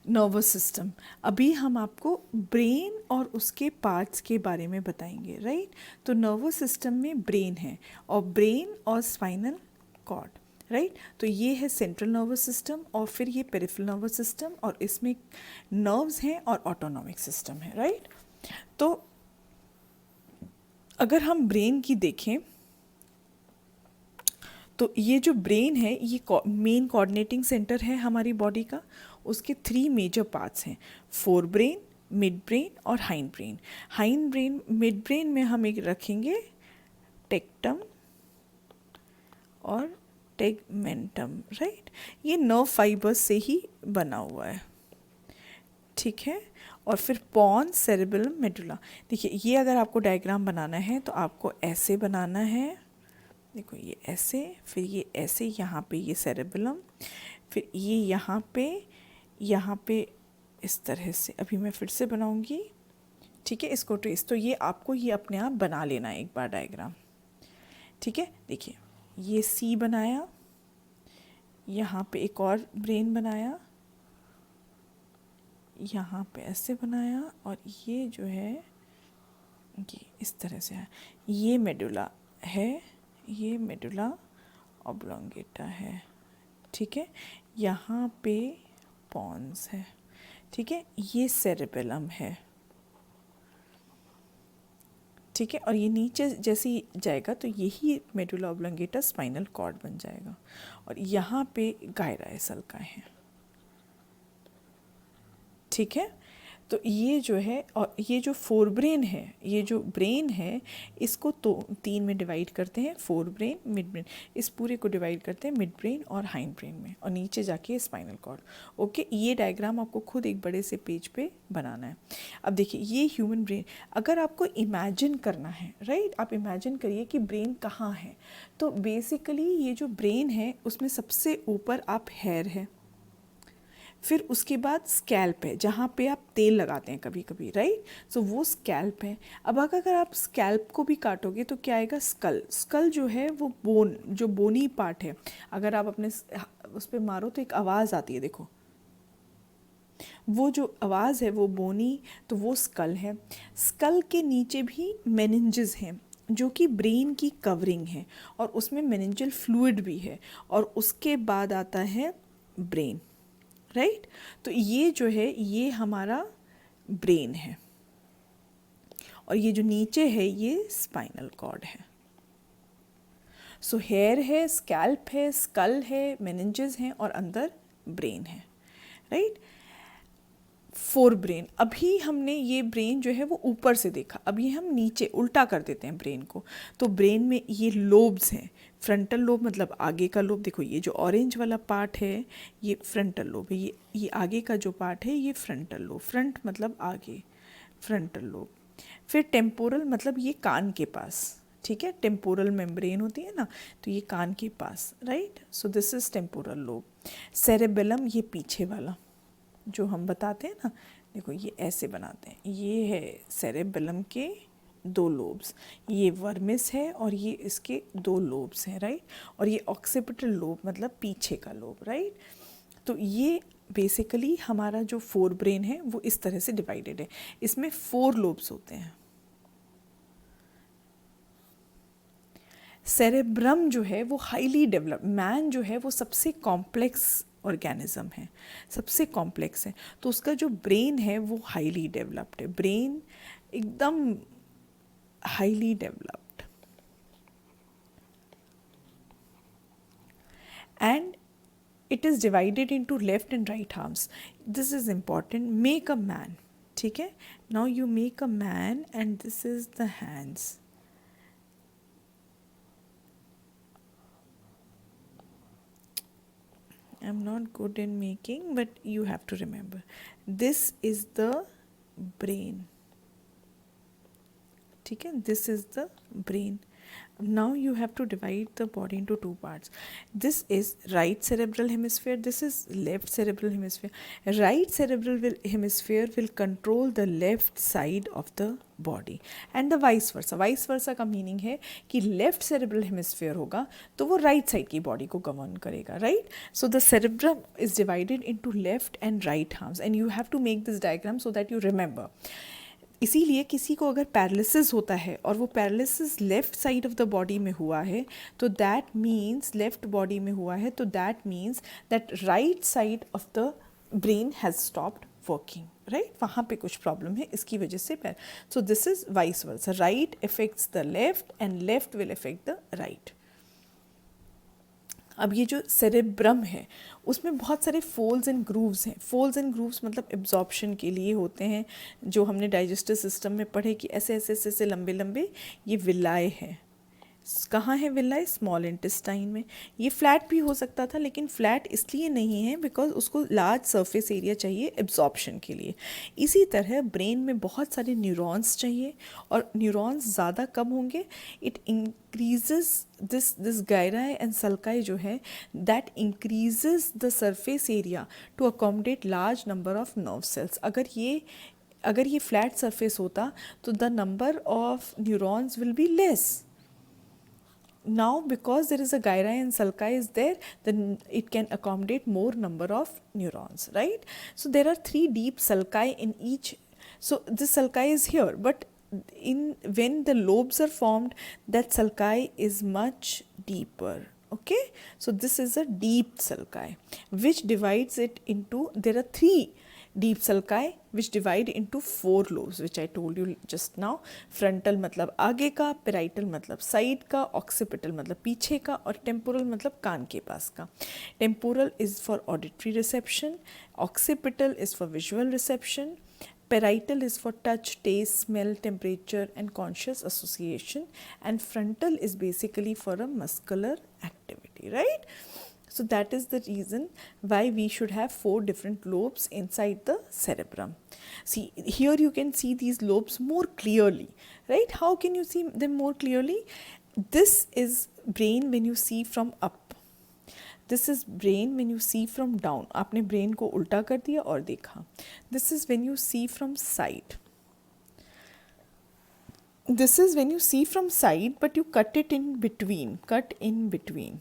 Nervous system. अभी हम आपको ब्रेन और उसके पार्ट्स के बारे में बताएंगे, राइट। तो नर्वस सिस्टम में ब्रेन है और ब्रेन और स्पाइनल कॉर्ड, राइट। तो ये है सेंट्रल नर्वस सिस्टम और फिर ये पेरिफेरल नर्वस सिस्टम और इसमें नर्व्स हैं और ऑटोनॉमिक सिस्टम है, राइट। तो अगर हम ब्रेन की देखें तो ये जो ब्रेन है ये मेन कोऑर्डिनेटिंग सेंटर है हमारी बॉडी का। उसके 3 मेजर पार्ट्स हैं, फोर ब्रेन, मिड ब्रेन और hind brain. Hind brain, mid brain में हम एक रखेंगे टेक्टम और टेगमेंटम, राइट। ये नर्व फाइबर्स से ही बना हुआ है, ठीक है। और फिर पॉन्स, सेरेबेलम, मेडुला। देखिए ये अगर आपको डायग्राम बनाना है तो आपको ऐसे बनाना है, देखो ये ऐसे, फिर ये ऐसे, यहाँ पे ये सेरेबेलम, फिर ये यहाँ पे इस तरह से। अभी मैं फिर से बनाऊंगी, ठीक है, इसको ट्रेस। तो ये आपको ये अपने आप बना लेना है एक बार डायग्राम, ठीक है। देखिए ये सी बनाया, यहाँ पे एक और ब्रेन बनाया, यहाँ पे ऐसे बनाया, और ये जो है ये इस तरह से है। ये मेडुला है, ये मेडुला ऑब्लोंगेटा है, ठीक है। यहाँ पे पॉन्स है, ठीक है। ये सेरेबेलम है, ठीक है। और ये नीचे जैसे ही जाएगा तो यही मेडुला ऑब्लोंगेटा स्पाइनल कॉर्ड बन जाएगा। और यहाँ पे गायरा सल्का है, ठीक है। तो ये जो है, और ये जो फोर ब्रेन है, ये जो ब्रेन है इसको तो 3 में डिवाइड करते हैं, फोर ब्रेन, मिड ब्रेन। इस पूरे को डिवाइड करते हैं मिड ब्रेन और हाइंड ब्रेन में, और नीचे जाके स्पाइनल कॉर्ड। ओके, ये डायग्राम आपको खुद एक बड़े से पेज पे बनाना है। अब देखिए ये ह्यूमन ब्रेन, अगर आपको इमेजिन करना है, राइट, आप इमेजिन करिए कि ब्रेन कहाँ है। तो बेसिकली ये जो ब्रेन है उसमें सबसे ऊपर आप हेयर है, फिर उसके बाद स्कैल्प है जहाँ पे आप तेल लगाते हैं कभी कभी, राइट। सो वो स्कैल्प है। अब अगर आप स्कैल्प को भी काटोगे तो क्या आएगा, स्कल। स्कल जो है वो बोन, जो बोनी पार्ट है, अगर आप अपने उस पर मारो तो एक आवाज़ आती है, देखो वो जो आवाज़ है वो बोनी, तो वो स्कल है। स्कल के नीचे भी मेनिंजेस हैं जो कि ब्रेन की कवरिंग है, और उसमें मेनिंजल फ्लूइड भी है, और उसके बाद आता है ब्रेन, राइट। तो ये जो है ये हमारा ब्रेन है, और ये जो नीचे है ये स्पाइनल कॉर्ड है। सो हेयर है, स्कैल्प है, स्कल है, मेनिंजेस हैं, और अंदर ब्रेन है, राइट। फोर ब्रेन, अभी हमने ये ब्रेन जो है वो ऊपर से देखा, अभी हम नीचे उल्टा कर देते हैं ब्रेन को। तो ब्रेन में ये लोब्स हैं, फ्रंटल लोब मतलब आगे का लोब, देखो ये जो ऑरेंज वाला पार्ट है ये फ्रंटल लोब है, ये आगे का जो पार्ट है ये फ्रंटल लोब, फ्रंट मतलब आगे, फ्रंटल लोब। फिर टेम्पोरल मतलब ये कान के पास, ठीक है, टेम्पोरल मेम्ब्रेन होती है ना, तो ये कान के पास, right. So this is temporal lobe. Cerebellum ये पीछे वाला जो हम बताते हैं ना, देखो ये ऐसे बनाते हैं, ये है सेरेबेलम के 2 लोब्स, ये वर्मिस है और ये इसके 2 लोब्स हैं, राइट। और ये ऑक्सीपिटल लोब मतलब पीछे का लोब, राइट। तो ये बेसिकली हमारा जो फोर ब्रेन है वो इस तरह से डिवाइडेड है, इसमें 4 लोब्स होते हैं। सेरेब्रम जो है वो हाईली डेवलप, मैन जो है वो सबसे कॉम्प्लेक्स ऑर्गेनिज्म है, सबसे कॉम्प्लेक्स है, तो उसका जो ब्रेन है वो हाईली डेवलप्ड है, ब्रेन एकदम highly developed. And it is divided into left and right arms, this is important, make a man, ठीक है। Now you make a man and this is the hands. I'm not good in making, but you have to remember. This is the brain. ठीक है, this is the brain. Now you have to divide the body into two parts. This is right cerebral hemisphere, this is left cerebral hemisphere. Right cerebral hemisphere will control the left side of the body and the vice versa. Vice versa का meaning है कि left cerebral hemisphere होगा तो वो right side की body को govern करेगा, right. So the cerebrum is divided into left and right halves and you have to make this diagram so that you remember. इसीलिए किसी को अगर पैरालिसिस होता है और वो paralysis left side of the body में हुआ है तो दैट मीन्स लेफ्ट बॉडी में हुआ है तो that means that right side of the brain has stopped working, right. वहाँ पे कुछ प्रॉब्लम है, इसकी वजह से सो this is vice versa. Right effects the left and left will effect the right. अब ये जो सेरेब्रम है उसमें बहुत सारे फोल्ड्स एंड ग्रूव्स हैं. फोल्ड्स एंड ग्रूव्स मतलब एब्जॉर्प्शन के लिए होते हैं, जो हमने डाइजेस्टिव सिस्टम में पढ़े कि ऐसे ऐसे ऐसे ऐसे लंबे लंबे ये विलाए हैं. कहाँ है विलाए? स्मॉल इंटेस्टाइन में. ये फ्लैट भी हो सकता था लेकिन फ्लैट इसलिए नहीं है बिकॉज उसको लार्ज सरफेस एरिया चाहिए एब्जॉर्प्शन के लिए. इसी तरह ब्रेन में बहुत सारे न्यूरॉन्स चाहिए और न्यूरॉन्स ज़्यादा कब होंगे? It increases this gyri and sulci जो है that increases the surface area to accommodate large number of nerve cells. अगर ये फ्लैट सरफेस होता तो the number of neurons will be less. Now because there is a gyri and sulci is there, then it can accommodate more number of neurons, right. So there are 3 deep sulci in each. So this sulci is here, but when the lobes are formed, that sulci is much deeper. Okay, so this is a deep sulci which divides it into, there are 3 deep sulci which divide into 4 lobes which I told you just now. Frontal मतलब आगे का, parietal मतलब side का, occipital मतलब पीछे का और temporal मतलब कान के पास का. Temporal is for auditory reception, occipital is for visual reception, parietal is for touch, taste, smell, temperature and conscious association, and frontal is basically for a muscular activity, right. So that is the reason why we should have 4 different lobes inside the cerebrum. See, here you can see these lobes more clearly, right? How can you see them more clearly? This is brain when you see from up. This is brain when you see from down. आपने brain को उल्टा कर दिया और देखा. This is when you see from side. This is when you see from side, but you cut it in between. Cut in between.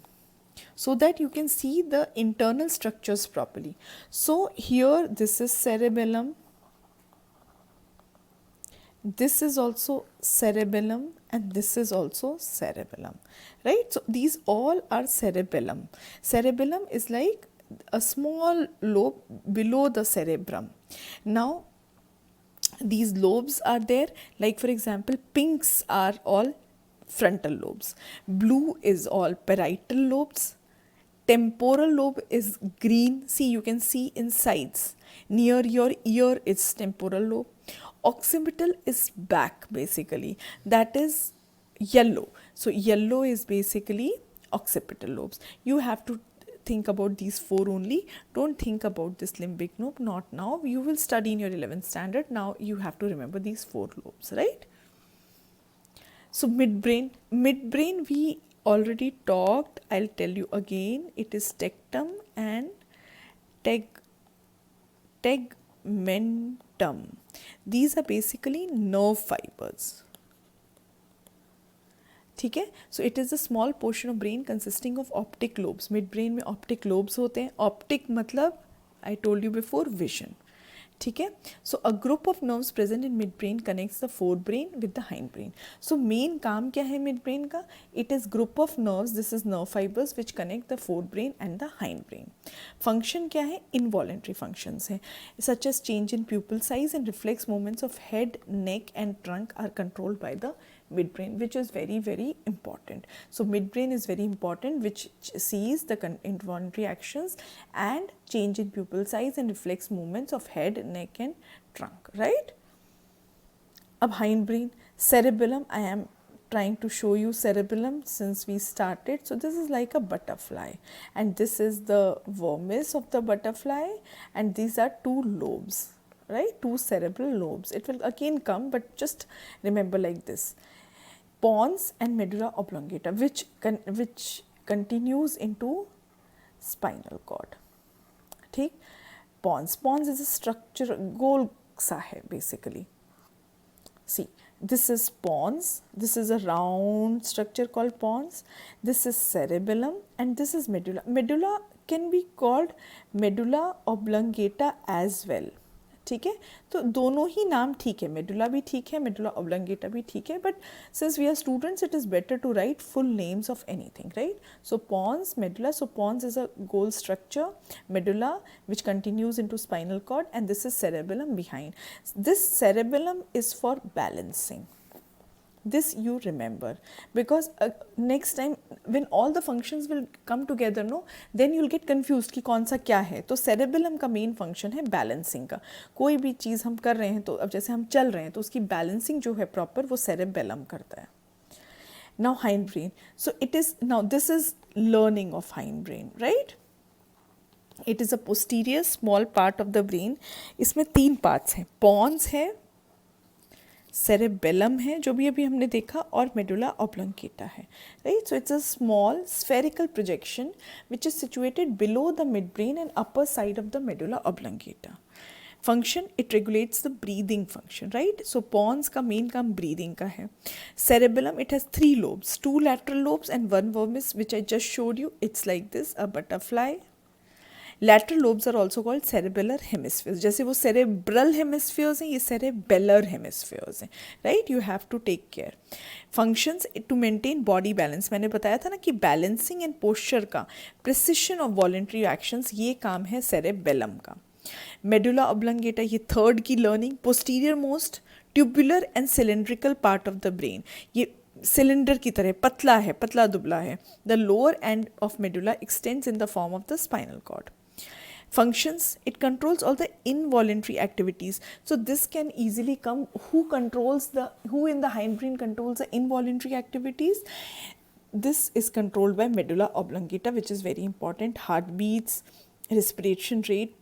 So that you can see the internal structures properly. So here this is cerebellum, this is also cerebellum and this is also cerebellum, right. So these all are cerebellum. Cerebellum is like a small lobe below the cerebrum. Now these lobes are there, like for example pinks are all frontal lobes, blue is all parietal lobes, temporal lobe is green. See, you can see in sides. Near your ear is temporal lobe. Occipital is back basically. That is yellow. So yellow is basically occipital lobes. You have to think about these 4 only. Don't think about this limbic lobe. Not now. You will study in your 11th standard. Now you have to remember these 4 lobes, right? So midbrain. Midbrain we already talked. I'll tell you again. It is tectum and tegmentum. These are basically nerve fibers. ठीक है. So it is a small portion of brain consisting of optic lobes. Mid brain में optic lobes होते हैं. Optic मतलब I told you before vision. ठीक है. So a group of nerves present in mid brain connects the fore brain with the hind brain. So main काम क्या है mid brain का? It is group of nerves. This is nerve fibers which connect the fore brain and the hind brain. Function क्या है? Involuntary functions हैं, such as change in pupil size and reflex movements of head, neck and trunk are controlled by the midbrain, which is very very important. So midbrain is very important, which sees the involuntary actions and change in pupil size and reflex movements of head, neck and trunk, right? Ab hindbrain, cerebellum. I am trying to show you cerebellum since we started. So this is like a butterfly and this is the vermis of the butterfly and these are two lobes, right? Two cerebral lobes. It will again come, but just remember like this. pons and medulla oblongata, which continues into spinal cord. ठीक, pons is a structure, गोल सा है basically. See, this is pons, this is a round structure called pons, this is cerebellum, and this is medulla. Medulla can be called medulla oblongata as well. ठीक है, तो दोनों ही नाम ठीक है, medulla भी ठीक है, मेडुला ओब्लंगेटा भी ठीक है, but since we are students it is better to write full names of anything, right? So pons, medulla, so pons is a गोल structure, medulla which continues into spinal cord, and this is cerebellum behind. This cerebellum is for balancing. This you remember, because next time when all the functions will come together, no, then you'll get confused कि कौन सा क्या है. तो cerebellum का main function है balancing का. कोई भी चीज़ हम कर रहे हैं, तो अब जैसे हम चल रहे हैं तो उसकी बैलेंसिंग जो है प्रॉपर वो cerebellum करता है. Now hindbrain. So it is, now this is learning of hindbrain, right? It is a posterior small part of the brain. इसमें 3 पार्ट्स हैं, pons है, सेरेबेलम है जो भी अभी हमने देखा, और मेडुला ऑब्लंगेटा है, right? So it's a small spherical projection which is situated below the midbrain and upper side of the medulla oblongata. Function, it regulates the breathing function, right? So pons का main काम breathing का है. Cerebellum, it has 3 lobes, 2 lateral lobes and 1 vermis, which I just showed you. It's like this, a butterfly. Lateral lobes are also called cerebellar hemispheres. जैसे वो cerebral hemispheres हैं, ये cerebellar hemispheres हैं, right? You have to take care. Functions to maintain body balance. मैंने बताया था ना कि balancing and posture का, precision of voluntary actions, ये काम है cerebellum का. Medulla oblongata, ये third की learning, posterior most tubular and cylindrical part of the brain. ये सिलेंडर की तरह पतला है, पतला दुबला है. The lower end of medulla extends in the form of the spinal cord. Functions, it controls all the involuntary activities. So this can easily come, who in the hindbrain controls the involuntary activities? This is controlled by medulla oblongata, which is very important. Heartbeats, respiration rate,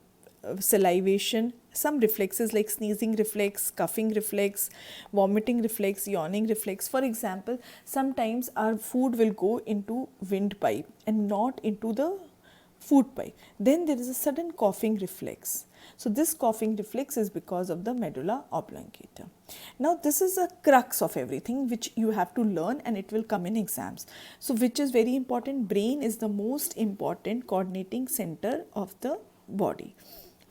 salivation, some reflexes like sneezing reflex, coughing reflex, vomiting reflex, yawning reflex. For example, sometimes our food will go into windpipe and not into the food pipe. Then there is a sudden coughing reflex. So this coughing reflex is because of the medulla oblongata. Now this is a crux of everything which you have to learn, and it will come in exams. So which is very important, brain is the most important coordinating center of the body.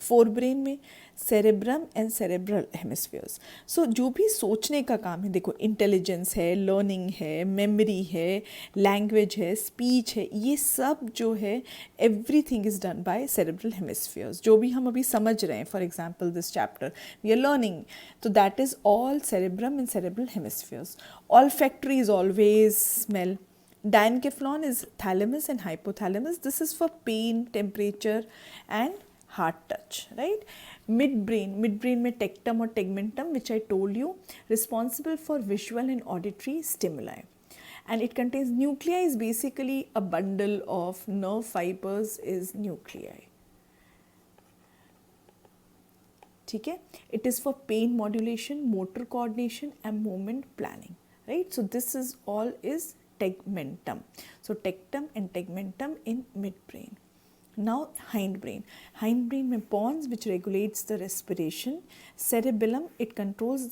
Forebrain में cerebrum and cerebral hemispheres. सो जो भी सोचने का काम है, देखो intelligence है, learning है, मेमोरी है, लैंग्वेज है, स्पीच है, ये सब जो है everything is done by cerebral hemispheres. जो भी हम अभी समझ रहे हैं, for example this chapter we are learning, तो that is all cerebrum and cerebral hemispheres. Olfactory is always smell. Diencephalon is thalamus and hypothalamus. This is for pain, temperature and heart touch, right? Midbrain में tectum or tegmentum, which I told you, responsible for visual and auditory stimuli, and it contains nuclei. Is basically a bundle of nerve fibers is nuclei. ठीक है? It is for pain modulation, motor coordination and movement planning, right? So this is all is tegmentum. So tectum and tegmentum in midbrain. Now hindbrain. Hindbrain में pons, which regulates the respiration. Cerebellum, it controls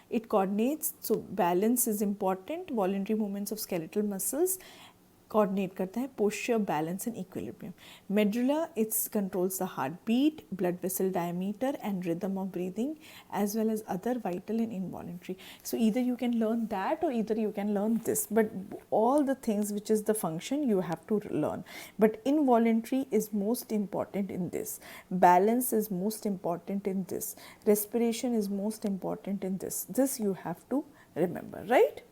it coordinates, so balance is important. Voluntary movements of skeletal muscles coordinate करता है posture, balance and equilibrium. Medulla, it controls the heartbeat, blood vessel diameter and rhythm of breathing, as well as other vital and involuntary. So either you can learn that or either you can learn this, but all the things which is the function you have to learn. But involuntary is most important in this. Balance is most important in this. Respiration is most important in this. This you have to remember, right?